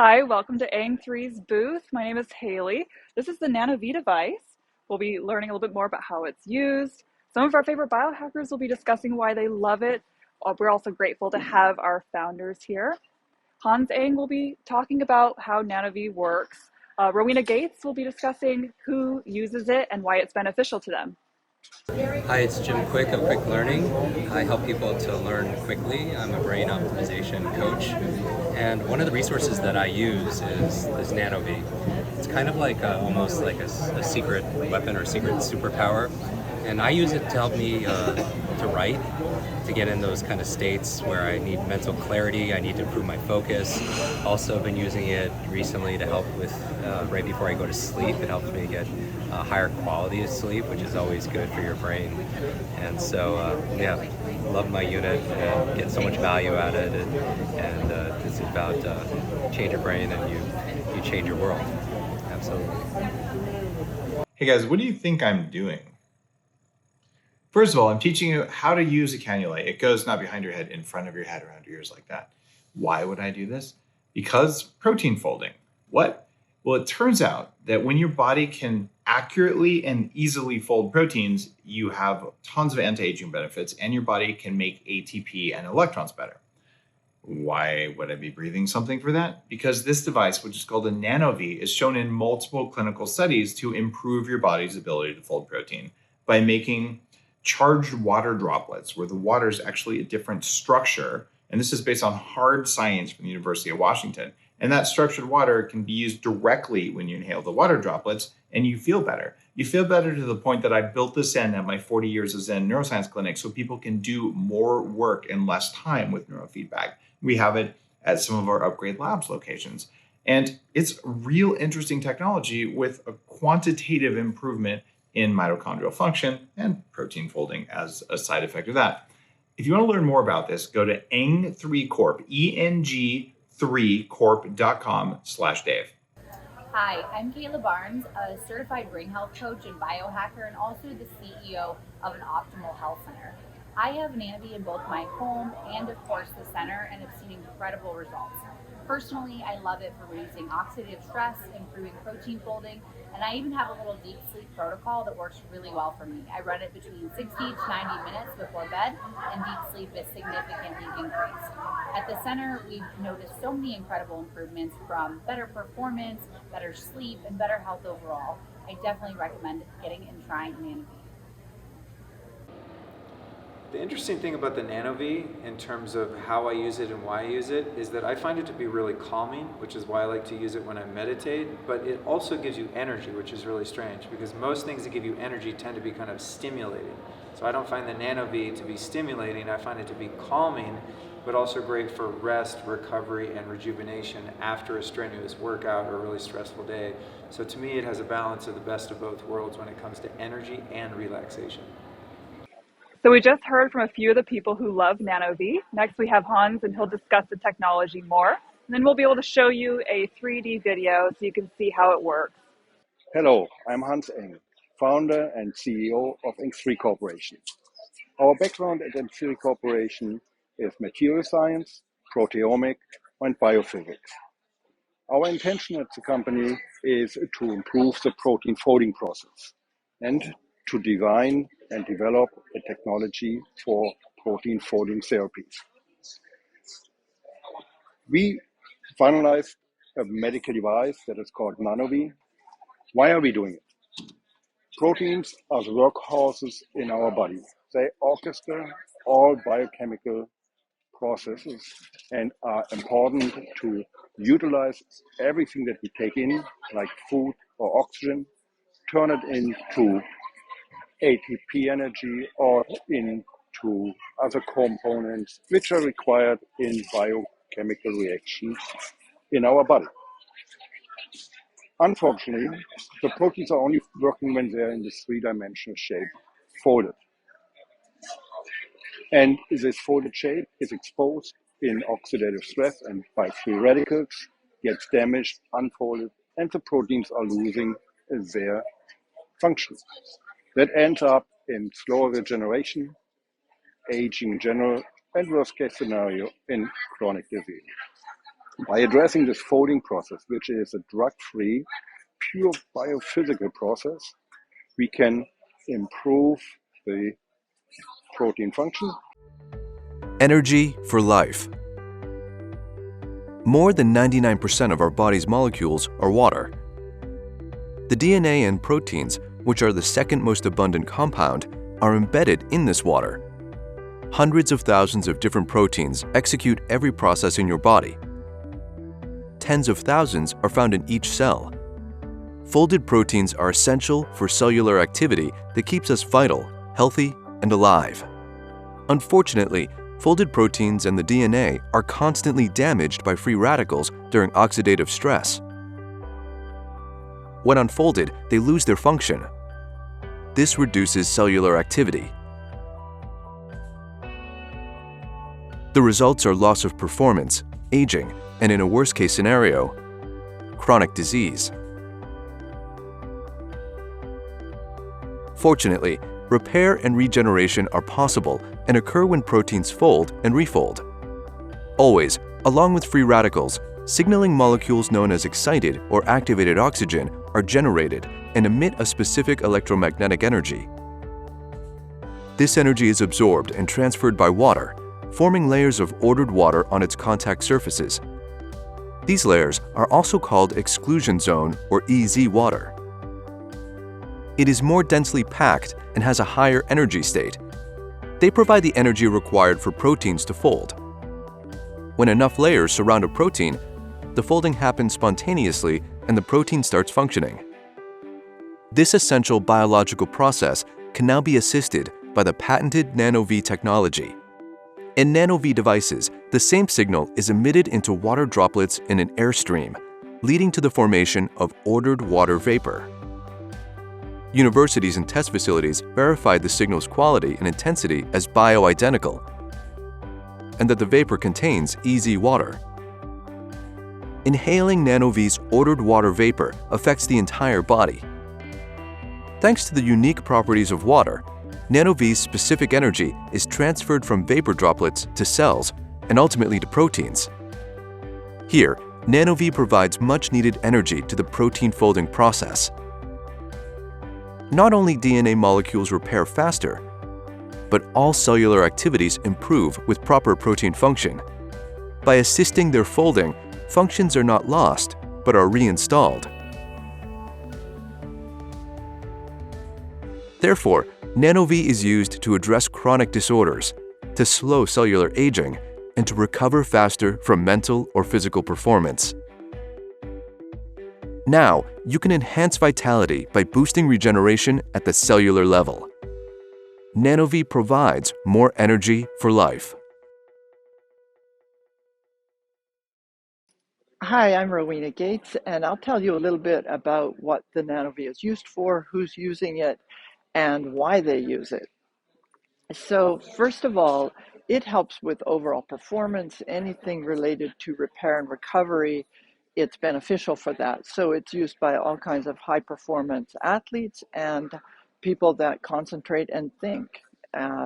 Hi, welcome to Ang3's booth. My name is Haley. This is the NanoV device. We'll be learning a little bit more about how it's used. Some of our favorite biohackers will be discussing why they love it. We're also grateful to have our founders here. Hans Ang will be talking about how NanoV works. Rowena Gates will be discussing who uses it and why it's beneficial to them. Hi, it's Jim Quick of Quick Learning. I help people to learn quickly. I'm a brain optimization coach. And one of the resources that I use is NanoV. It's kind of like almost like a secret weapon or secret superpower. And I use it to help me to write, to get in those kind of states where I need mental clarity, I need to improve my focus. Also been using it recently to help with right before I go to sleep. It helps me get a higher quality of sleep, which is always good for your brain. And so, love my unit and get so much value out of it. And this is about change your brain and you change your world. Absolutely. Hey guys, what do you think I'm doing? First of all, I'm teaching you how to use a cannula. It goes not behind your head, in front of your head, around your ears like that. Why would I do this? Because protein folding. What? Well, it turns out that when your body can accurately and easily fold proteins, you have tons of anti-aging benefits and your body can make ATP and electrons better. Why would I be breathing something for that? Because this device, which is called a NanoV, is shown in multiple clinical studies to improve your body's ability to fold protein by making charged water droplets, where the water is actually a different structure. And this is based on hard science from the University of Washington. And that structured water can be used directly when you inhale the water droplets and you feel better. You feel better to the point that I built this in at my 40 years of Zen neuroscience clinic so people can do more work in less time with neurofeedback. We have it at some of our Upgrade Labs locations. And it's real interesting technology with a quantitative improvement in mitochondrial function and protein folding as a side effect of that. If you want to learn more about this, go to Eng3Corp, ENG3corp.com/Dave. Hi, I'm Kayla Barnes, a certified brain health coach and biohacker, and also the CEO of an optimal health center. I have NanoV in both my home and, of course, the center, and have seen incredible results. Personally, I love it for reducing oxidative stress, improving protein folding, and I even have a little deep sleep protocol that works really well for me. I run it between 60 to 90 minutes before bed, and deep sleep is significantly increased. At the center, we've noticed so many incredible improvements, from better performance, better sleep, and better health overall. I definitely recommend getting and trying NanoV. The interesting thing about the NanoV in terms of how I use it and why I use it is that I find it to be really calming, which is why I like to use it when I meditate, but it also gives you energy, which is really strange because most things that give you energy tend to be kind of stimulating. So I don't find the NanoV to be stimulating, I find it to be calming, but also great for rest, recovery, and rejuvenation after a strenuous workout or a really stressful day. So to me, it has a balance of the best of both worlds when it comes to energy and relaxation. So we just heard from a few of the people who love NanoV. Next we have Hans, and he'll discuss the technology more. And then we'll be able to show you a 3D video so you can see how it works. Hello, I'm Hans Eng, founder and CEO of Eng3 Corporation. Our background at Eng3 Corporation is material science, proteomics, and biophysics. Our intention at the company is to improve the protein folding process and to design and develop a technology for protein folding therapies. We finalized a medical device that is called NanoV. Why are we doing it? Proteins are the workhorses in our body. They orchestrate all biochemical processes and are important to utilize everything that we take in, like food or oxygen, turn it into ATP energy or into other components which are required in biochemical reactions in our body. Unfortunately, the proteins are only working when they're in this three-dimensional shape, folded. And this folded shape is exposed in oxidative stress and by free radicals, gets damaged, unfolded, and the proteins are losing their function. That ends up in slower regeneration, aging in general, and worst case scenario in chronic disease. By addressing this folding process, which is a drug-free, pure biophysical process, we can improve the protein function. Energy for life. More than 99% of our body's molecules are water. The DNA and proteins, which are the second most abundant compound, are embedded in this water. Hundreds of thousands of different proteins execute every process in your body. Tens of thousands are found in each cell. Folded proteins are essential for cellular activity that keeps us vital, healthy, and alive. Unfortunately, folded proteins and the DNA are constantly damaged by free radicals during oxidative stress. When unfolded, they lose their function. This reduces cellular activity. The results are loss of performance, aging, and in a worst-case scenario, chronic disease. Fortunately, repair and regeneration are possible and occur when proteins fold and refold. Always, along with free radicals, signaling molecules known as excited or activated oxygen are generated and emit a specific electromagnetic energy. This energy is absorbed and transferred by water, forming layers of ordered water on its contact surfaces. These layers are also called exclusion zone or EZ water. It is more densely packed and has a higher energy state. They provide the energy required for proteins to fold. When enough layers surround a protein, the folding happens spontaneously and the protein starts functioning. This essential biological process can now be assisted by the patented NanoV technology. In NanoV devices, the same signal is emitted into water droplets in an airstream, leading to the formation of ordered water vapor. Universities and test facilities verified the signal's quality and intensity as bioidentical, and that the vapor contains EZ water. Inhaling NanoV's ordered water vapor affects the entire body. Thanks to the unique properties of water, NanoV's specific energy is transferred from vapor droplets to cells and ultimately to proteins. Here, NanoV provides much-needed energy to the protein folding process. Not only DNA molecules repair faster, but all cellular activities improve with proper protein function. By assisting their folding, functions are not lost, but are reinstalled. Therefore, NanoV is used to address chronic disorders, to slow cellular aging, and to recover faster from mental or physical performance. Now, you can enhance vitality by boosting regeneration at the cellular level. NanoV provides more energy for life. Hi, I'm Rowena Gates, and I'll tell you a little bit about what the NanoV is used for, who's using it, and why they use it. So, first of all, it helps with overall performance, anything related to repair and recovery. It's beneficial for that. So, it's used by all kinds of high performance athletes and people that concentrate and think,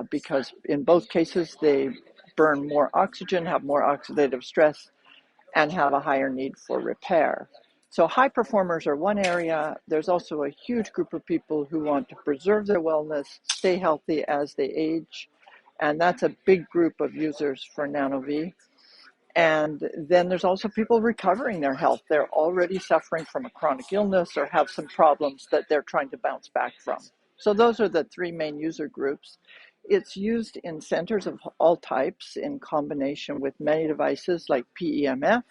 because in both cases, they burn more oxygen, have more oxidative stress, and have a higher need for repair. So high performers are one area. There's also a huge group of people who want to preserve their wellness, stay healthy as they age, and that's a big group of users for NanoV. And then there's also people recovering their health. They're already suffering from a chronic illness or have some problems that they're trying to bounce back from. So those are the three main user groups. It's used in centers of all types in combination with many devices like PEMF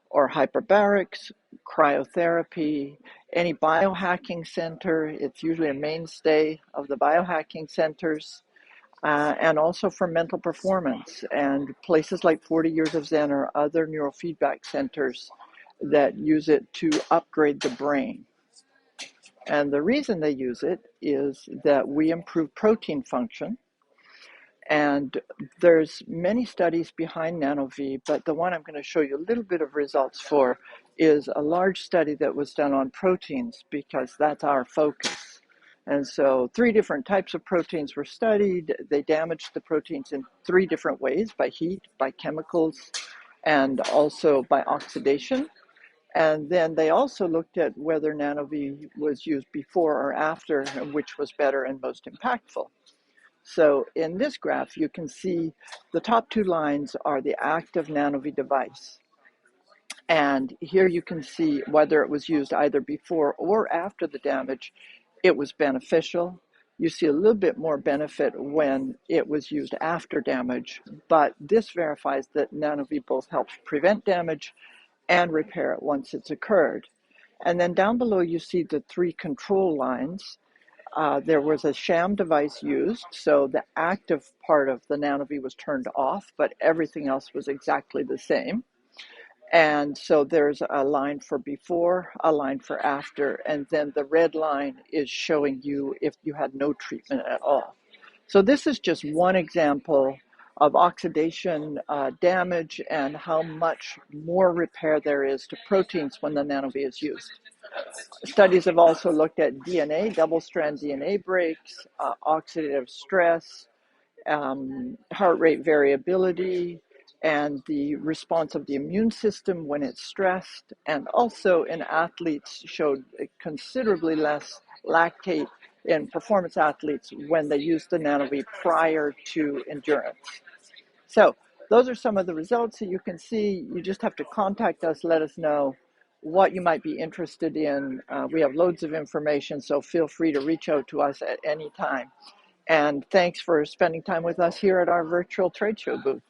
or hyperbarics, cryotherapy, any biohacking center. It's usually a mainstay of the biohacking centers, and also for mental performance. And places like 40 Years of Zen or other neurofeedback centers that use it to upgrade the brain. And the reason they use it is that we improve protein function. And there's many studies behind NanoV, but the one I'm going to show you a little bit of results for is a large study that was done on proteins, because that's our focus. And so 3 different types of proteins were studied. They damaged the proteins in 3 different ways: by heat, by chemicals, and also by oxidation. And then they also looked at whether NanoV was used before or after, and which was better and most impactful. So in this graph, you can see the top two lines are the active NanoV device. And here you can see whether it was used either before or after the damage, it was beneficial. You see a little bit more benefit when it was used after damage, but this verifies that NanoV both helps prevent damage and repair it once it's occurred. And then down below, you see the three control lines. There was a sham device used, so the active part of the NanoV was turned off, but everything else was exactly the same. And so there's a line for before, a line for after, and then the red line is showing you if you had no treatment at all. So this is just one example of oxidation damage and how much more repair there is to proteins when the NanoV is used. Studies have also looked at DNA, double-strand DNA breaks, oxidative stress, heart rate variability, and the response of the immune system when it's stressed, and also in athletes showed considerably less lactate in performance athletes when they used the NanoV prior to endurance. So those are some of the results that you can see. You just have to contact us, let us know what you might be interested in. We have loads of information, so feel free to reach out to us at any time. And thanks for spending time with us here at our virtual trade show booth.